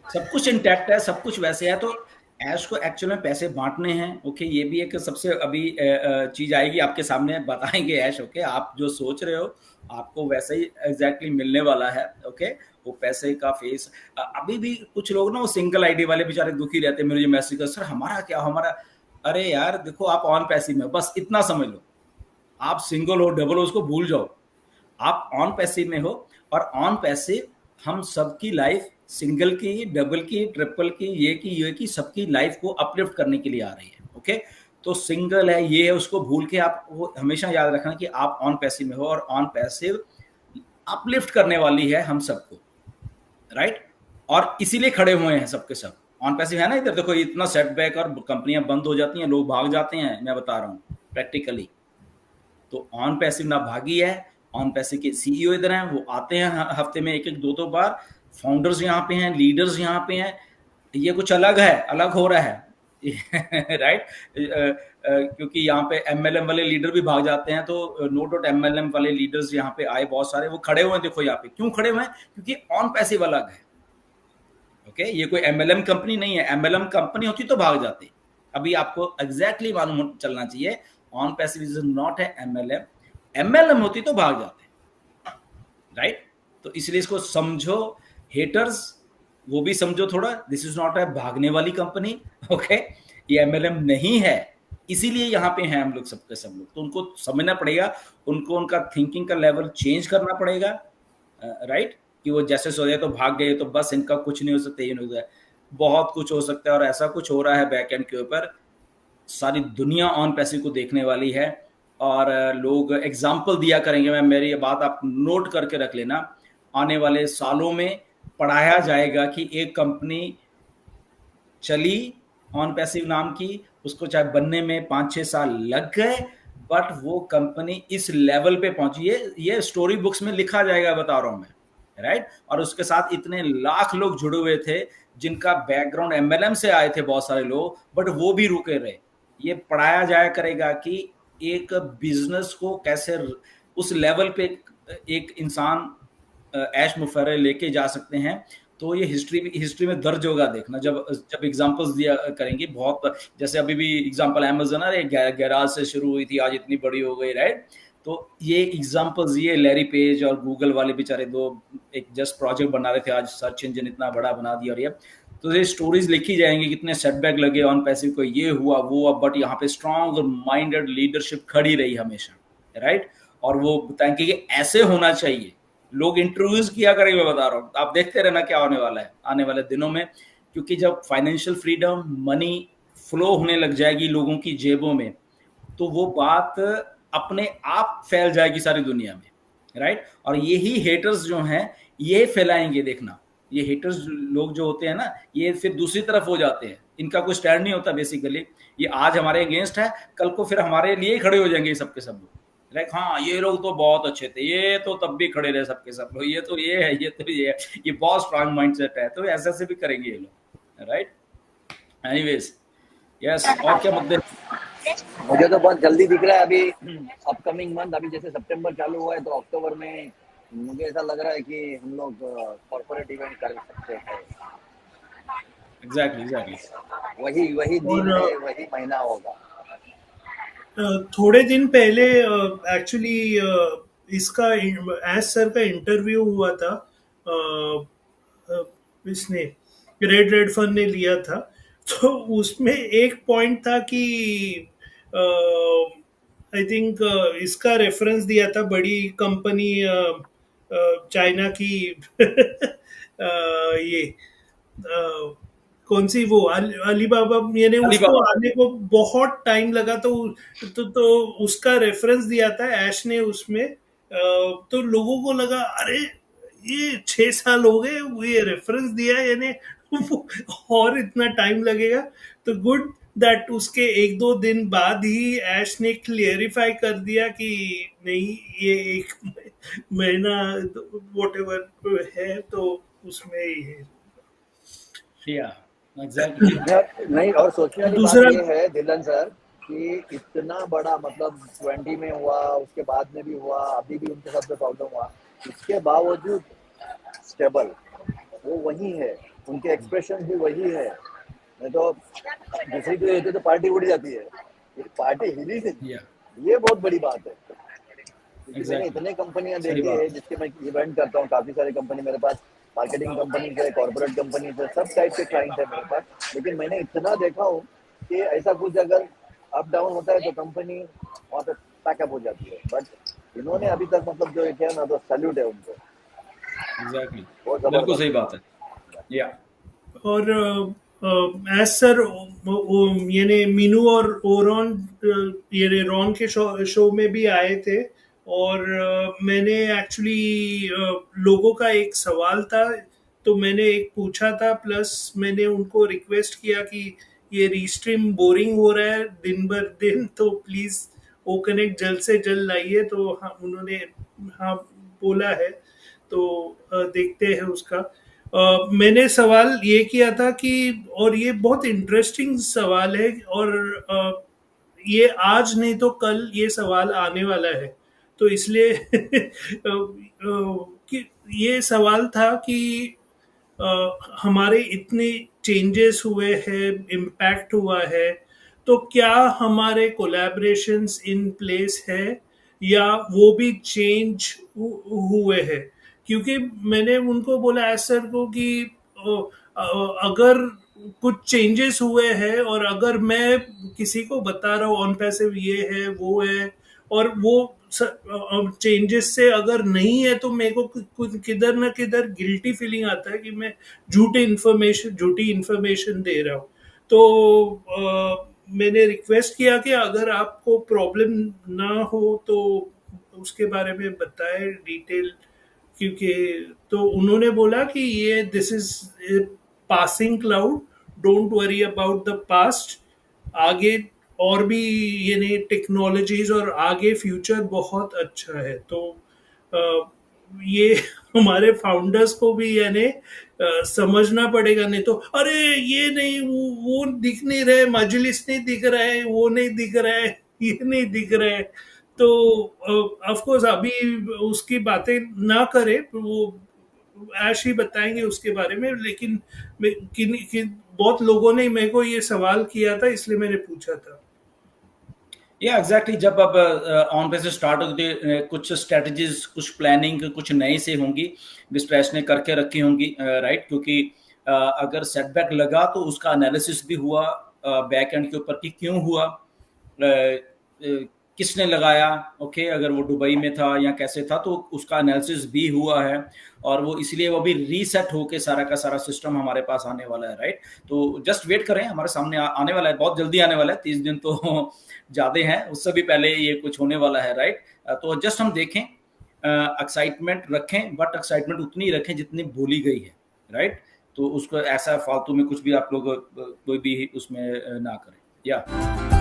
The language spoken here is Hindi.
सब कुछ इंटैक्ट है, सब कुछ वैसे है। तो ऐश को एक्चुअल में पैसे बांटने हैं। ओके, ये भी एक सबसे अभी चीज आएगी आपके सामने, बताएंगे ऐश। ओके, आप जो सोच रहे हो आपको वैसे ही एग्जैक्टली मिलने वाला है। ओके, वो पैसे का फेस। अभी भी कुछ लोग ना वो सिंगल आईडी वाले बेचारे दुखी रहते हैं, मुझे मैसेज कर, सर हमारा क्या, हमारा। अरे यार देखो, आप ऑन पैसिव में बस इतना समझ लो। आप सिंगल हो, डबल हो, उसको भूल जाओ। आप ऑन पैसिव में हो। और ऑन पैसिव हम सबकी लाइफ, सिंगल की, डबल की, ट्रिपल की, ये की सबकी लाइफ को अपलिफ्ट करने के लिए आ रही है। ओके, तो सिंगल है, ये है, उसको भूल के आप वो हमेशा याद रखना कि आप ऑन पैसिव में हो, और ऑन पैसिव अपलिफ्ट करने वाली है हम सबको। राइट, और इसीलिए खड़े हुए हैं सबके सब। ऑन पैसिव है ना, इधर देखो इतना सेटबैक और कंपनियां बंद हो जाती हैं, लोग भाग जाते हैं, मैं बता रहा हूँ प्रैक्टिकली। तो ऑन पैसिव ना भागी है। ऑन पैसिव के सीईओ इधर हैं, वो आते हैं हफ्ते में एक एक दो दो बार। फाउंडर्स यहाँ पे हैं, लीडर्स यहाँ पे हैं। ये कुछ अलग है, अलग हो रहा है। राइट, क्योंकि यहाँ पे एमएलएम वाले लीडर भी भाग जाते हैं, तो नो डाउट एमएलएम वाले लीडर्स यहाँ पे आए बहुत सारे, वो खड़े हुए हैं। देखो यहाँ पे क्यों खड़े हुए हैं, क्योंकि ऑन पैसिव अलग है। ओके, ये कोई एमएलएम कंपनी नहीं है। एमएलएम कंपनी होती तो भाग जाती। अभी आपको एग्जैक्टली मालूम चलना चाहिए, ऑन पैसिव इज नॉट है एमएलएम। एमएलएम होती तो भाग जाते। राइट, तो इसलिए इसको समझो। हेटर्स, वो भी समझो थोड़ा, दिस इज नॉट है भागने वाली कंपनी। ओके, ये एमएलएम नहीं है, इसीलिए यहाँ पे हैं हम लोग सबके सब लोग। तो उनको समझना पड़ेगा, उनको उनका थिंकिंग का लेवल चेंज करना पड़ेगा। राइट, कि वो जैसे सोचे तो भाग गए तो बस इनका कुछ नहीं हो सकता, ये नहीं हो सकता। बहुत कुछ हो सकता है, और ऐसा कुछ हो रहा है बैकएंड के ऊपर। सारी दुनिया ऑन पैसिव को देखने वाली है, और लोग एग्जाम्पल दिया करेंगे। मैं, मेरी ये बात आप नोट करके रख लेना। आने वाले सालों में पढ़ाया जाएगा कि एक कंपनी चली ऑन पैसिव नाम की, उसको चाहे बनने में 5-6 साल लग गए, बट वो कंपनी इस लेवल पे पहुंची। ये स्टोरी बुक्स में लिखा जाएगा, बता रहा हूं मैं। राइट, और उसके साथ इतने लाख लोग जुड़े हुए थे, जिनका बैकग्राउंड एमएलएम से आए थे बहुत सारे लोग, बट वो भी रुके रहे। ये पढ़ाया जाया करेगा कि एक बिजनेस को कैसे उस लेवल पे एक इंसान ऐश मुफर्रे लेके जा सकते हैं। तो ये हिस्ट्री में दर्ज होगा, देखना जब जब एग्जांपल्स दिया करेंगे बहुत। जैसे अभी भी एग्जांपल अमेज़न है, गैराज से शुरू हुई थी, आज इतनी बड़ी हो गई। राइट, तो ये एग्जांपल्स, ये लैरी पेज और गूगल वाले बेचारे दो एक जस्ट प्रोजेक्ट बना रहे थे, आज सर्च इंजन इतना बड़ा बना दिया। और ये तो ये स्टोरीज लिखी जाएंगी, कितने सेटबैक लगे ऑन पैसिव को, ये हुआ वो हुआ, बट यहाँ पे स्ट्रॉन्ग माइंडेड लीडरशिप खड़ी रही हमेशा। राइट, और वो बताएंगे कि ऐसे होना चाहिए। लोग इंटरव्यूज किया करेंगे, मैं बता रहा हूँ, आप देखते रहना क्या होने वाला है आने वाले दिनों में। क्योंकि जब फाइनेंशियल फ्रीडम, मनी फ्लो होने लग जाएगी लोगों की जेबों में, तो वो बात अपने आप फैल जाएगी सारी दुनिया में। राइट, और यही हेटर्स जो हैं ये फैलाएंगे, देखना। ये हेटर्स लोग जो होते हैं ना, ये फिर दूसरी तरफ हो जाते हैं, इनका कोई स्टैंड नहीं होता बेसिकली। ये आज हमारे अगेंस्ट है, कल को फिर हमारे लिए खड़े हो जाएंगे सबके सब लोग। लाइक हाँ, ये लोग तो बहुत अच्छे थे, ये तो तब भी खड़े रहे सबके सब लोग, ये तो ये है, ये तो ये है। ये बहुत स्ट्रांग माइंडसेट है, तो ऐसे से भी करेंगे ये लोग। राइट, एनीवेज, यस, और क्या मुद्दे। मुझे तो बहुत जल्दी दिख रहा है अभी अपकमिंग मंथ। अभी जैसे सितंबर चालू हुआ है तो अक्टूबर में मुझे ऐसा लग रहा है कि हम लोग कॉर्पोरेट इवेंट कर सकते हैं। Exactly exactly. वही वही दिन और है, वही महीना होगा। थोड़े दिन पहले एक्चुअली इसका एस सर का इंटरव्यू हुआ था। इसने रेड फन ने लिया था, तो उसमें एक पॉइंट था कि आई थिंक इसका रेफरेंस दिया था, बड़ी कंपनी चाइना की ये कौन सी वो अलीबाबा, यानी उसको अलीबाबा। आने को बहुत टाइम लगा। तो उसका रेफरेंस दिया था ऐश ने उसमें। तो लोगों को लगा अरे ये 6 साल हो गए, वो ये रेफरेंस दिया, यानी और इतना टाइम लगेगा। तो गुड दैट उसके 1-2 दिन बाद ही ऐश ने क्लियरिफाई कर दिया कि नहीं, ये 1 महीना वॉट एवर है तो उसमें ही है। या एग्जैक्टली। नहीं, और सोचने वाली बात दूसरा ये है दिलन सर कि इतना बड़ा मतलब 20 में हुआ, उसके बाद में भी हुआ, अभी भी उनके साथ में प्रॉब्लम हुआ, इसके बावजूद स्टेबल वो वही है। उनके एक्सप्रेशन भी वही है। नहीं तो दूसरी कोई होती तो पार्टी उड़ जाती है, ये पार्टी हिली नहीं, या ये बहुत बड़ी बात है। क्योंकि मैंने एग्जैक्टली, इतने कंपनियां सही देखी बात है जिसके मैं इवेंट करता हूँ, काफी सारे कंपनी मेरे पास, मार्केटिंग कंपनी है, कॉर्पोरेट कंपनी है, सब टाइप के क्लाइंट है मेरे पास। लेकिन मैंने इतना देखा हूँ कि ऐसा कुछ अगर अप डाउन होता है तो कंपनी वहाँ पे पैकअप हो जाती है। बट इन्होंने अभी तक मतलब जो किया ना, तो सैल्यूट है उनको, एग्जैक्टली, बहुत बिल्कुल सही जबरदस्त। बात है। या और एज सर यानी मीनू और ओरॉन ये रॉन के शो में भी आए थे, और मैंने एक्चुअली लोगों का एक सवाल था तो मैंने एक पूछा था, प्लस मैंने उनको रिक्वेस्ट किया कि ये रीस्ट्रीम बोरिंग हो रहा है दिन भर दिन, तो प्लीज ओ कनेक्ट जल्द से जल्द लाइए। तो हाँ, उन्होंने हाँ बोला है, तो देखते हैं उसका। मैंने सवाल ये किया था कि, और ये बहुत इंटरेस्टिंग सवाल है, और ये आज नहीं तो कल ये सवाल आने वाला है, तो इसलिए कि ये सवाल था कि हमारे इतने चेंजेस हुए हैं, इम्पैक्ट हुआ है, तो क्या हमारे कोलैबोरेशंस इन प्लेस है या वो भी चेंज हुए हैं? क्योंकि मैंने उनको बोला एस सर को कि अगर कुछ चेंजेस हुए हैं और अगर मैं किसी को बता रहा हूँ ऑन पैसिव ये है वो है, और वो चेंजेस से अगर नहीं है, तो मेरे को कुछ किधर ना किधर गिल्टी फीलिंग आता है कि मैं झूठी इंफॉर्मेशन दे रहा हूँ। तो मैंने रिक्वेस्ट किया कि अगर आपको प्रॉब्लम ना हो तो उसके बारे में बताएं डिटेल, क्योंकि तो उन्होंने बोला कि ये this is passing cloud, don't worry about the past, आगे और भी ये नई टेक्नोलॉजीज और आगे फ्यूचर बहुत अच्छा है। तो ये हमारे फाउंडर्स को भी यानी समझना पड़ेगा, नहीं तो अरे ये नहीं वो दिख नहीं रहे, मजलिस नहीं दिख रहा है, वो नहीं दिख रहा है, ये नहीं दिख रहा है। तो ऑफ कोर्स अभी उसकी बातें ना करें, वो ऐश ही बताएंगे उसके बारे में, लेकिन बहुत लोगों ने मेरे को ये सवाल किया था, इसलिए मैंने पूछा था। या एग्जैक्टली, जब अब ऑन पे से स्टार्ट होती कुछ स्ट्रेटजीज, कुछ प्लानिंग कुछ नई से होंगी, विस्ट्रेस ने करके रखी होंगी, राइट, क्योंकि अगर सेटबैक लगा तो उसका एनालिसिस भी हुआ बैक एंड के ऊपर कि क्यों हुआ, किसने लगाया, ओके, अगर वो दुबई में था या कैसे था, तो उसका एनालिसिस भी हुआ है, और वो इसलिए वो भी रीसेट होके सारा का सारा सिस्टम हमारे पास आने वाला है, राइट। तो जस्ट वेट करें, हमारे सामने आने वाला है, बहुत जल्दी आने वाला है, 30 दिन तो ज्यादा हैं, उससे भी पहले ये कुछ होने वाला है, राइट। तो जस्ट हम देखें, एक्साइटमेंट रखें, बट एक्साइटमेंट उतनी रखें जितनी बोली गई है, राइट। तो उसको ऐसा फालतू में कुछ भी आप लोग कोई भी उसमें ना करें, या